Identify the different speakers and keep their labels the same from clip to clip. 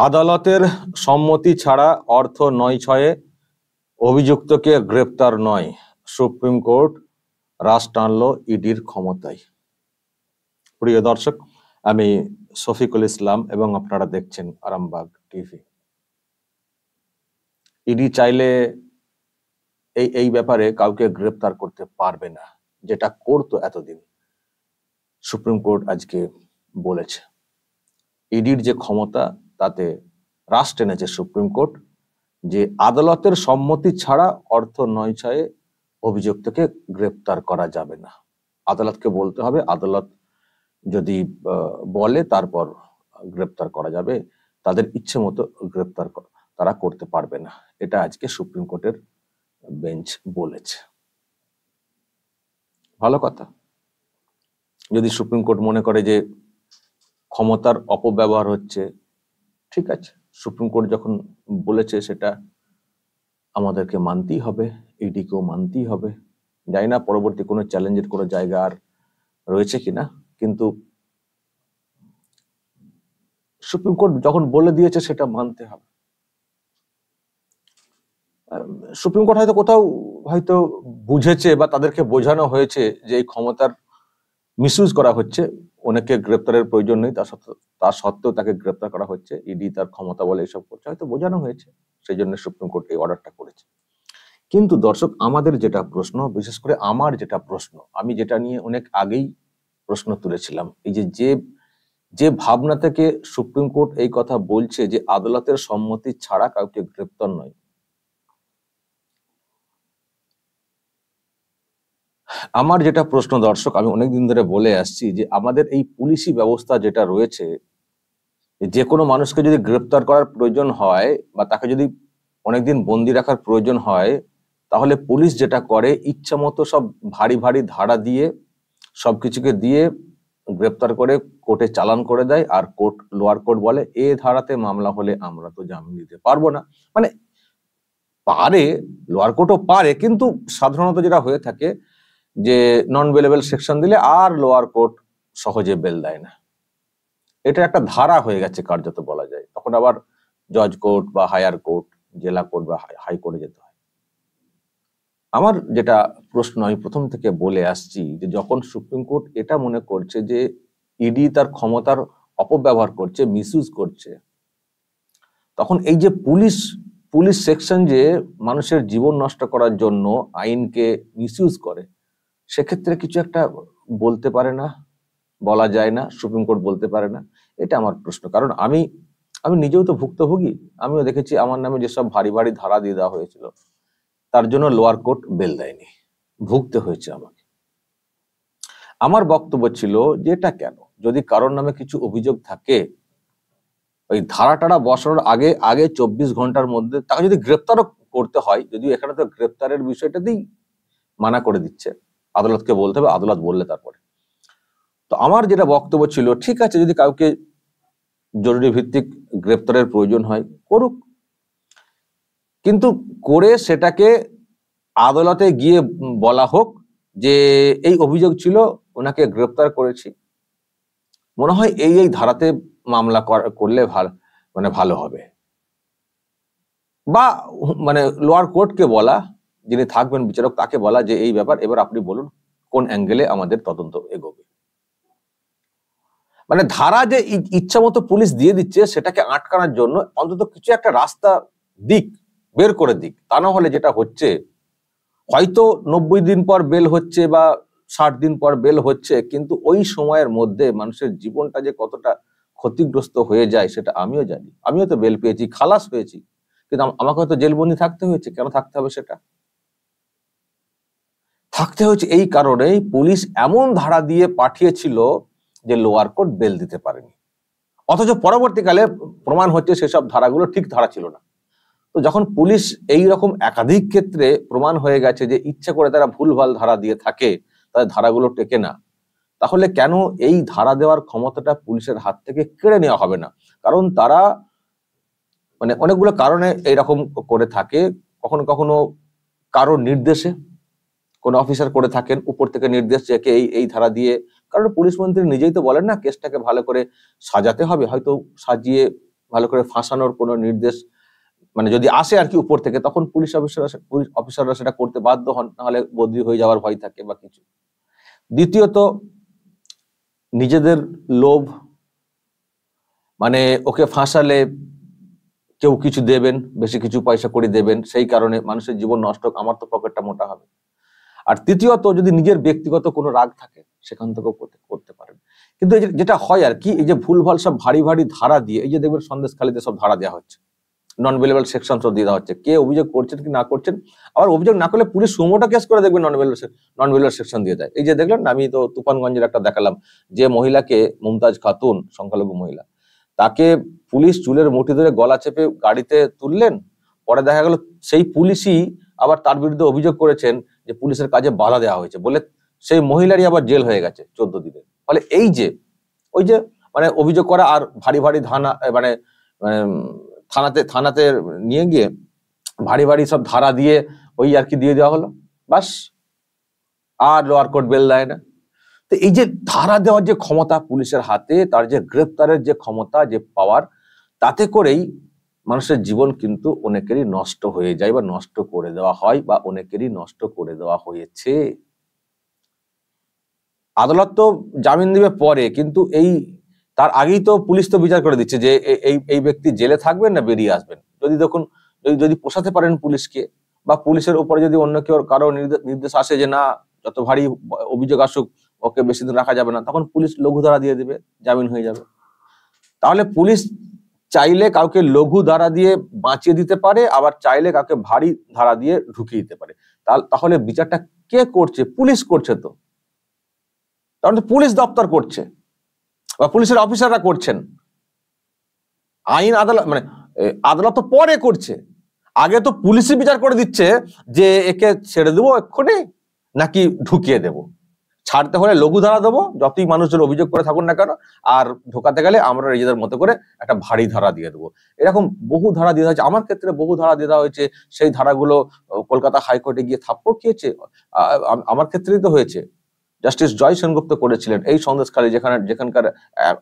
Speaker 1: আদালতের সম্মতি ছাড়া অর্থ নয় ছয়ে অভিযুক্তকে গ্রেপ্তার নয়, সুপ্রিম কোর্ট রাশ টানল ইডির ক্ষমতায়। প্রিয় দর্শক, আমি শফিকুল ইসলাম এবং আপনারা দেখছেন আরামবাগ টিভি। ইডি চাইলে এই ব্যাপারে কাউকে গ্রেপ্তার করতে পারবে না, যেটা করতো এতদিন। সুপ্রিম কোর্ট আজকে বলেছে ইডির যে ক্ষমতা তাতে রাশ টেনেছে সুপ্রিম কোর্ট, যে আদালতের সম্মতি ছাড়া অর্থ নয় ছয়ে অভিযুক্তকে গ্রেপ্তার করা যাবে না। আদালতকে বলতে হবে, আদালত যদি বলে তারপর গ্রেপ্তার করা যাবে, তাদের ইচ্ছে মতো গ্রেপ্তার তারা করতে পারবে না। এটা আজকে সুপ্রিম কোর্টের বেঞ্চ বলেছে। ভালো কথা। যদি সুপ্রিম কোর্ট মনে করে যে ক্ষমতার অপব্যবহার হচ্ছে, ঠিক আছে, সুপ্রিম কোর্ট যখন বলেছে সেটা আমাদেরকে মানতেই হবে, ইডিকেও মানতেই হবে। জানি না পরবর্তী কোনো চ্যালেঞ্জের কোনো জায়গা আর রয়েছে কিনা, কিন্তু সুপ্রিম কোর্ট যখন বলে দিয়েছে সেটা মানতে হবে। সুপ্রিম কোর্ট হয়তো বুঝেছে বা তাদেরকে বোঝানো হয়েছে যে এই ক্ষমতার মিসইউজ করা হচ্ছে, অনেকে গ্রেপ্তারের প্রয়োজন নেই, তা সত্ত্বেও তাকে গ্রেপ্তার করা হচ্ছে, ইডি তার ক্ষমতা বলে এসব করছে, হয়তো বোঝানো হয়েছে, সেই জন্য সুপ্রিম কোর্ট এই অর্ডারটা করেছে। কিন্তু দর্শক, আমাদের যেটা প্রশ্ন, বিশেষ করে আমার যেটা প্রশ্ন, আমি যেটা নিয়ে অনেক আগেই প্রশ্ন তুলেছিলাম, এই যে ভাবনা থেকে সুপ্রিম কোর্ট এই কথা বলছে যে আদালতের সম্মতি ছাড়া কাউকে গ্রেপ্তার নয়, আমার যেটা প্রশ্ন দর্শক, আমি অনেকদিন ধরে বলে আসছি যে আমাদের এই পুলিশি ব্যবস্থা যেটা রয়েছে, যে কোনো মানুষকে যদি গ্রেপ্তার করার প্রয়োজন হয় বা তাকে যদি অনেকদিন বন্দি রাখার প্রয়োজন হয়, তাহলে পুলিশ যেটা করে, ইচ্ছা মতো সব ভারী ভারী ধারা দিয়ে সবকিছুকে দিয়ে গ্রেপ্তার করে কোর্টে চালান করে দেয়, আর কোর্ট, লোয়ার কোর্ট বলে এ ধারাতে মামলা হলে আমরা তো জামিন দিতে পারবো না। মানে পারে, লোয়ার কোর্টও পারে, কিন্তু সাধারণত যেটা হয়ে থাকে যে নন বেলেবল সেকশন দিলে আর লোয়ার কোর্ট সহজে বেল দেয় না। এটা একটা ধারা হয়ে গেছে কার্যত বলা যায়। তখন আবার জজ কোর্ট বা হায়ার কোর্ট, জেলা কোর্ট বা হাইকোর্টে যেতে হয়। আমার যেটা প্রশ্ন, আমি প্রথম থেকে বলে আসছি যে যখন সুপ্রিম কোর্ট এটা মনে করছে যে ইডি তার ক্ষমতার অপব্যবহার করছে, মিসইউজ করছে, তখন এই যে পুলিশ সেকশন যে মানুষের জীবন নষ্ট করার জন্য আইনকে মিসইউজ করে, সেক্ষেত্রে কিছু একটা বলতে পারে না, বলা যায় না, সুপ্রিম কোর্ট বলতে পারে না। এটা আমার প্রশ্ন। কারণ আমি নিজেও তো ভুক্তভোগী। আমিও দেখেছি আমার নামে যেসব ভারী ভারী ধারা দিয়ে দেওয়া হয়েছিল, তার জন্য লোয়ার কোর্ট বেল দেয়নি, ভুগতে হয়েছে আমাকে। আমার বক্তব্য ছিল যে এটা কেন, যদি কারোর নামে কিছু অভিযোগ থাকে, ওই ধারাটারা বসানোর আগে 24 ঘন্টার মধ্যে তাকে যদি গ্রেপ্তারও করতে হয়, যদিও এখানে তো গ্রেপ্তারের বিষয়টাতেই মানা করে দিচ্ছে, আদালতকে বলতে হবে, আদালত বললে তারপরে। তো আমার যেটা বক্তব্য ছিল, ঠিক আছে, যদি কাউকে জরুরি ভিত্তিক গ্রেপ্তারের প্রয়োজন হয় করুক, কিন্তু করে সেটাকে আদালতে গিয়ে বলা হোক যে এই অভিযোগ ছিল, ওনাকে গ্রেপ্তার করেছি, মনে হয় এই ধারাতে মামলা করলে ভালো হবে। বা লোয়ার কোর্টকে বলা, যিনি থাকবেন বিচারক, তাকে বলা যে এই ব্যাপার, এবার আপনি বলুন কোন অ্যাঙ্গেলে আমাদের তদন্ত এগোবে। ধারা যে ইচ্ছা মতো পুলিশ দিয়ে দিচ্ছে, সেটাকে আটকানোর জন্য অন্তত কিছু একটা রাস্তা বের করে দিক। তা না হলে যেটা হচ্ছে, হয়তো 90 দিন পর বেল হচ্ছে বা 60 দিন পর বেল হচ্ছে, কিন্তু ওই সময়ের মধ্যে মানুষের জীবনটা যে কতটা ক্ষতিগ্রস্ত হয়ে যায় সেটা আমিও জানি। আমিও তো বেল পেয়েছি, খালাস হয়েছি, কিন্তু আমাকে হয়তো জেলবন্দি থাকতে হয়েছে। কেন থাকতে হবে? সেটা থাকতে হয়েছে এই কারণেই পুলিশ এমন ধারা দিয়ে পাঠিয়েছিল যে লোয়ার কোর্ট বেল দিতে পারেনি। অথচ পরবর্তীকালে প্রমাণ হচ্ছে সেসব ধারাগুলো ঠিক ধারা ছিল না। তো যখন পুলিশ এই রকম একাধিক ক্ষেত্রে প্রমাণ হয়ে গেছে যে ইচ্ছা করে তারা ভুলভাল ধারা দিয়ে থাকে, তাদের ধারাগুলো টেকে না, তাহলে কেন এই ধারা দেওয়ার ক্ষমতাটা পুলিশের হাত থেকে কেড়ে নেওয়া হবে না? কারণ তারা অনেকগুলো কারণে এইরকম করে থাকে। কখনো কখনো কারো নির্দেশে কোন অফিসার করে থাকেন, উপর থেকে নির্দেশ চেয়ে এই ধারা দিয়ে, কারণ পুলিশ মন্ত্রী নিজেই তো বলেন না কেসটাকে ভালো করে সাজাতে হবে, হয়তো সাজিয়ে ভালো করে ফাঁসানোর কোনো নির্দেশ মানে যদি আসে আর কি উপর থেকে, তখন পুলিশ অফিসাররা সেটা করতে বাধ্য হন, নাহলে বদলি হয়ে যাওয়ার ভয় থাকে বা কিছু। দ্বিতীয়ত, নিজেদের লোভ, মানে ওকে ফাঁসালে কেউ কিছু দেবেন, বেশি কিছু পয়সা করে দেবেন, সেই কারণে মানুষের জীবন নষ্ট, আমার তো পকেটটা মোটা হবে। আর তৃতীয়ত, যদি নিজের ব্যক্তিগত কোনো রাগ থাকে সেখান থেকেও করতে পারেন। কিন্তু এই যেটা হয় আর কি, এই যে ভুলভাল সব ভারী ভারী ধারা দিয়ে, এই যে দেখবেন সন্দেশখালীতে সব ধারা দেওয়া হচ্ছে, নন বেলেবল সেকশন সব দিয়ে দেওয়া হচ্ছে, কে অভিযোগ করছেন কি না করছেন, আবার অভিযোগ না করলে পুলিশ সুমোটা কেস করে দেখবেন নন বেলেবল সেকশন দিয়ে দেয়। এই যে দেখলেন, আমি তো তুফানগঞ্জের একটা দেখালাম, যে মহিলাকে, মুমতাজ খাতুন, সংখ্যালঘু মহিলা, তাকে পুলিশ চুলের মুঠি ধরে গলা চেপে গাড়িতে তুললেন, পরে দেখা গেল সেই পুলিশই আবার তার বিরুদ্ধে অভিযোগ করেছেন যে পুলিশের কাজে বাধা দেওয়া হয়েছে বলে, সেই মহিলারই আবার জেল হয়ে গেছে 14 দিনের। ফলে এই যে ওই যে মানে অভিযোগ করা আর ভারী ভারী মানে থানাতে নিয়ে গিয়ে ভারী ভারী সব ধারা দিয়ে ওই আর কি দিয়ে দেওয়া হলো, বাস, আর লোয়ার কোর্ট বেল দেয় না। তো এই যে ধারা দেওয়ার যে ক্ষমতা পুলিশের হাতে, তার যে গ্রেপ্তারের যে ক্ষমতা, যে পাওয়ার, তাতে করেই মানুষের জীবন কিন্তু অনেকেরই নষ্ট হয়ে যায় বা নষ্ট করে দেওয়া হয়, বা অনেকেরই নষ্ট করে দেওয়া হয়েছে। আদালত তো জামিন দিবে পরে, কিন্তু এই তার আগেই তো পুলিশ তো বিচার করে দিচ্ছে যে এই ব্যক্তি জেলে থাকবেন না বেরিয়ে আসবেন। যদি পোষাতে পারেন পুলিশকে, বা পুলিশের উপরে যদি অন্য কেউ কারো নির্দেশ আসে যে না, যত ভারী অভিযোগ আসুক ওকে বেশি দিন রাখা যাবে না, তখন পুলিশ লঘু ধারা দিয়ে দিবে, জামিন হয়ে যাবে। তাহলে পুলিশ চাইলে কাউকে লঘু ধারা দিয়ে বাঁচিয়ে দিতে পারে, আবার চাইলে কাউকে ভারী ধারা দিয়ে ঢুকিয়ে দিতে পারে। তাহলে বিচারটা কে করছে? পুলিশ করছে। তো তাহলে পুলিশ দপ্তর করছে বা পুলিশের অফিসাররা করছেন। আইন আদালত মানে আদালত তো পরে করছে, আগে তো পুলিশই বিচার করে দিচ্ছে যে একে ছেড়ে দেবো এক্ষুনি নাকি ঢুকিয়ে দেবো। ছাড়তে হলে লঘু ধারা দেবো, যতই মানুষের অভিযোগ করে থাকুন না কেন, আর ঢোকাতে গেলে আমরা নিজেদের মতো করে একটা ভারী ধারা দিয়ে দেবো। এরকম বহু ধারা দিয়ে দেওয়া হয়েছে, আমার ক্ষেত্রে বহু ধারা দিয়ে দেওয়া হয়েছে। সেই ধারাগুলো কলকাতা হাইকোর্টে গিয়ে থাপ্পড় খেয়েছে, আমার ক্ষেত্রেই তো হয়েছে। জাস্টিস জয় সেনগুপ্ত করেছিলেন এই সন্দেশখালী, যেখানকার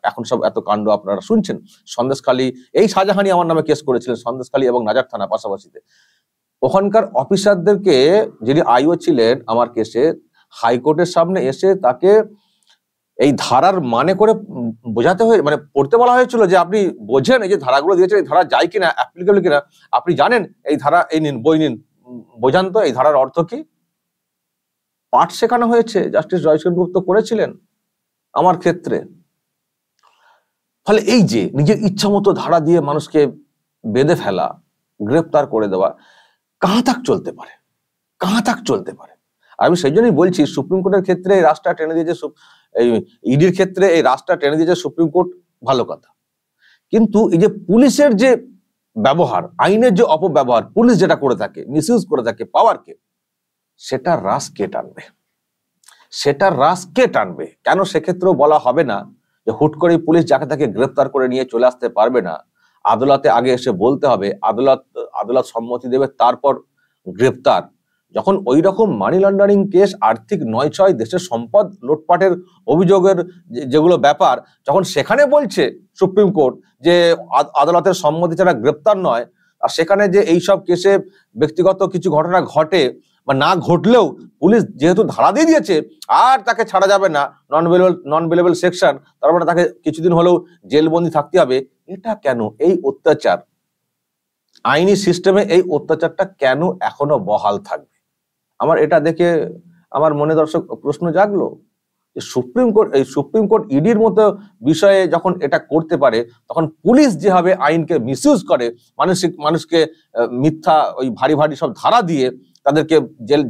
Speaker 1: এখন সব এত কাণ্ড আপনারা শুনছেন। সন্দেশখালী, এই শাহজাহানি আমার নামে কেস করেছিলেন সন্দেশখালী এবং নাজার থানা পাশাপাশিতে। ওখানকার অফিসারদেরকে, যিনি আইও ছিলেন আমার কেসে, হাইকোর্টের সামনে এসে তাকে এই ধারার মানে করে বোঝাতে হয়ে, মানে পড়তে বলা হয়েছিল যে আপনি বোঝেন এই যে ধারাগুলো দিয়েছেন, এই ধারা যায় কিনা, অ্যাপ্লিকেবল কিনা, আপনি জানেন এই ধারা, এই নিন বই নিন, বোঝান তো এই ধারার অর্থ কি। পাঠ শেখানো হয়েছে, জাস্টিস জয় সেনগুপ্ত করেছিলেন আমার ক্ষেত্রে। ফলে এই যে নিজের ইচ্ছা মতো ধারা দিয়ে মানুষকে বেঁধে ফেলা, গ্রেপ্তার করে দেওয়া, কাহা তাক চলতে পারে, কাহা তাক চলতে পারে। আমি সেই জন্যই বলছি, সুপ্রিম কোর্টের ক্ষেত্রে এই রাস্তা টেনে দিয়েছে, এই ইডির ক্ষেত্রে এই রাস্তা টেনে দিয়েছে সুপ্রিম কোর্ট, ভালো কথা। কিন্তু এই যে পুলিশের যে ব্যবহার, আইনের যে অপব্যবহার পুলিশ যেটা করে থাকে, মিসইউজ করে থাকে পাওয়ারকে, সেটার রাশ কে টানবে? সেটার রাশ কে টানবে? কেন সেক্ষেত্রেও বলা হবে না যে হুট করে পুলিশ যাকে তাকে গ্রেপ্তার করে নিয়ে চলে আসতে পারবে না, আদালতে আগে এসে বলতে হবে, আদালত সম্মতি দেবে, তারপর গ্রেপ্তার। যখন ওই রকম মানি লন্ডারিং কেস, আর্থিক নয়-ছয়, দেশের সম্পদ লুটপাটের অভিযোগের যেগুলো ব্যাপার, যখন সেখানে বলছে সুপ্রিম কোর্ট যে আদালতের সম্মতি ছাড়া গ্রেপ্তার নয়, আর সেখানে যে এইসব কেসে ব্যক্তিগত কিছু ঘটনা ঘটে বা না ঘটলেও পুলিশ যেহেতু ধারা দিয়ে দিয়েছে আর তাকে ছাড়া যাবে না, নন বেলেবল সেকশন, তার মানে তাকে কিছুদিন হলেও জেলবন্দি থাকতে হবে, এটা কেন? এই অত্যাচার, আইনি সিস্টেমে এই অত্যাচারটা কেন এখনো বহাল থাকবে? আমার এটা দেখে আমার মনে দর্শক প্রশ্ন জাগলো, সুপ্রিম কোর্ট ইডির মতো বিষয়ে যখন এটা করতে পারে, তখন পুলিশ যেভাবে আইনকে মিসইউজ করে, মানুষকে মিথ্যা ওই ভারী ভারী সব ধারা দিয়ে তাদেরকে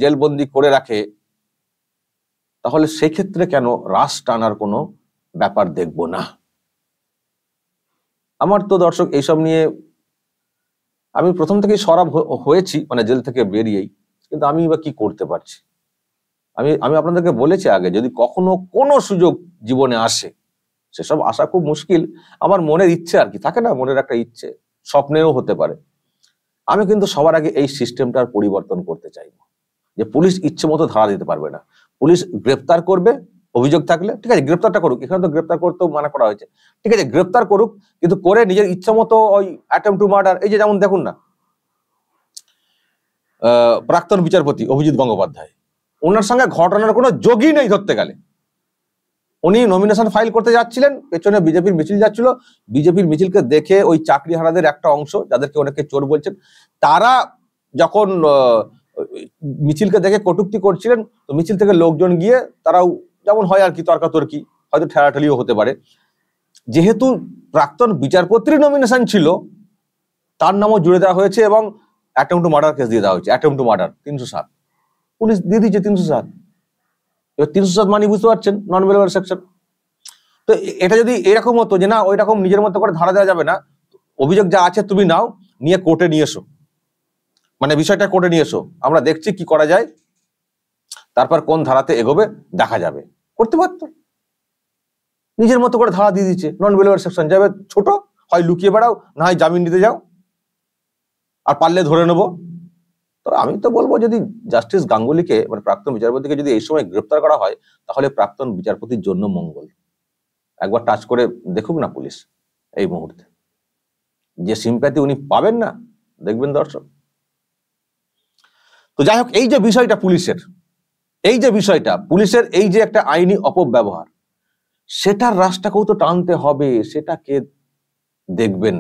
Speaker 1: জেলবন্দি করে রাখে, তাহলে সেক্ষেত্রে কেন রাশ টানার কোনো ব্যাপার দেখব না? আমার তো দর্শক এইসব নিয়ে আমি প্রথম থেকেই সরব হয়েছি, মানে জেল থেকে বেরিয়েই, কিন্তু আমি বা কি করতে পারছি? আমি আপনাদেরকে বলেছি আগে, যদি কখনো কোনো সুযোগ জীবনে আসে, সেসব আসা খুব মুশকিল, আমার মনের ইচ্ছে আর কি থাকে না, মনের একটা ইচ্ছে, স্বপ্নেও হতে পারে, আমি কিন্তু সবার আগে এই সিস্টেমটার পরিবর্তন করতে চাইবো, যে পুলিশ ইচ্ছে মতো ধারা দিতে পারবে না, পুলিশ গ্রেপ্তার করবে, অভিযোগ থাকলে ঠিক আছে গ্রেপ্তারটা করুক, এখানে তো গ্রেপ্তার করতেও মানা করা হয়েছে, ঠিক আছে গ্রেপ্তার করুক, কিন্তু করে নিজের ইচ্ছা মতো ওই অ্যাটেম্প টু মার্ডার, এই যে যেমন দেখুন না প্রাক্তন বিচারপতি অভিজিৎ গঙ্গোপাধ্যায়, ওনার সঙ্গে ঘটনার কোনো যোগই নেই ধরতে গেলে। উনি নমিনেশন ফাইল করতে যাচ্ছিলেন, পেছনে বিজেপির মিছিল যাচ্ছিল, বিজেপির মিছিলকে দেখে ওই চাকরিহারাদের একটা অংশ, যাদেরকে অনেকে চোর বলছেন, তারা যখন মিছিলকে দেখে কটূক্তি করছিলেন, তো মিছিল থেকে লোকজন গিয়ে তারাও যেমন হয় আর কি তর্কাতর্কি, হয়তো ঠেলাঠেলিও হতে পারে, যেহেতু প্রাক্তন বিচারপতির নমিনেশন ছিল তার নামও জুড়ে দেওয়া হয়েছে এবং অ্যাটেম্প টু মার্ডার কেস দিয়ে দেওয়া হয়েছে, অ্যাটেম্প টু মার্ডার 307, পুলিশ দিয়ে দিচ্ছে 307। এবার 307 মানে বুঝতে পারছেন নন বেলেবল সেকশন। তো এটা যদি এরকম হতো যে না ওই রকম নিজের মতো করে ধারা দেওয়া যাবে না, অভিযোগ যা আছে তুমি নাও, নিয়ে কোর্টে নিয়ে এসো, মানে বিষয়টা কোর্টে নিয়ে এসো, আমরা দেখছি কি করা যায়, তারপর কোন ধারাতে এগোবে দেখা যাবে, করতে পারতো। নিজের মতো করে ধারা দিয়ে দিচ্ছে, নন বেলেবল সেকশন যাবে, ছোট হয় লুকিয়ে বেড়াও, না হয় জামিন নিতে যাও, আর পারলে ধরে নেবো। তো আমি তো বলবো যদি জাস্টিস গাঙ্গুলিকে মানে প্রাক্তন বিচারপতিকে যদি এই সময় গ্রেপ্তার করা হয় তাহলে প্রাক্তন বিচারপতির জন্য মঙ্গল। একবার টাচ করে দেখুক না পুলিশ এই মুহূর্তে, যে সিম্প্যাথি উনি পাবেন না দেখবেন দর্শক। তো যাই হোক, এই যে বিষয়টা পুলিশের, এই যে বিষয়টা পুলিশের এই যে একটা আইনি অপব্যবহার, সেটার রাশটাকেও তো টানতে হবে, সেটা কে দেখবেন?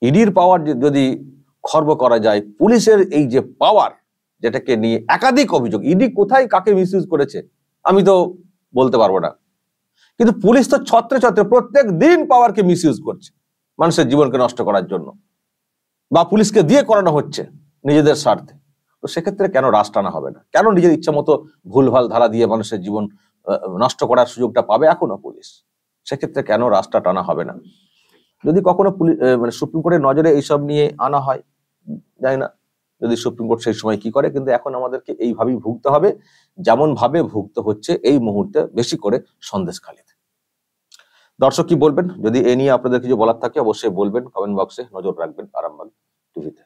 Speaker 1: ইডির পাওয়ার যদি খর্ব করা যায়, পুলিশের এই যে পাওয়ার যেটাকে নিয়ে একাধিক অভিযোগ, ইডি কোথায় কাকে মিসইউজ করেছে আমি তো বলতে পারবো না, কিন্তু পুলিশ তো ছত্রে ছত্রে প্রত্যেক দিন পাওয়ারকে মিসইউজ করছে মানুষের জীবনকে নষ্ট করার জন্য, বা পুলিশকে দিয়ে করানো হচ্ছে নিজেদের স্বার্থে। তো সেক্ষেত্রে কেন রাশ টানা হবে না? কেন নিজের ইচ্ছা মতো ভুলভাল ধারা দিয়ে মানুষের জীবন নষ্ট করার সুযোগটা পাবে এখনো পুলিশ? সেক্ষেত্রে কেন রাশটা টানা হবে না? যদি কখনো মানে সুপ্রিম কোর্টের নজরে এইসব নিয়ে আনা হয়, জানি না যদি সুপ্রিম কোর্ট সেই সময় কি করে, কিন্তু এখন আমাদেরকে এইভাবেই ভুগতে হবে যেমন ভাবে ভুগতে হচ্ছে এই মুহূর্তে, বেশি করে সন্দেশখালীতে। দর্শক কি বলবেন? যদি এ নিয়ে আপনাদের কিছু বলার থাকে অবশ্যই বলবেন, কমেন্ট বক্সে নজর রাখবেন আরামবাগ টিভিতে।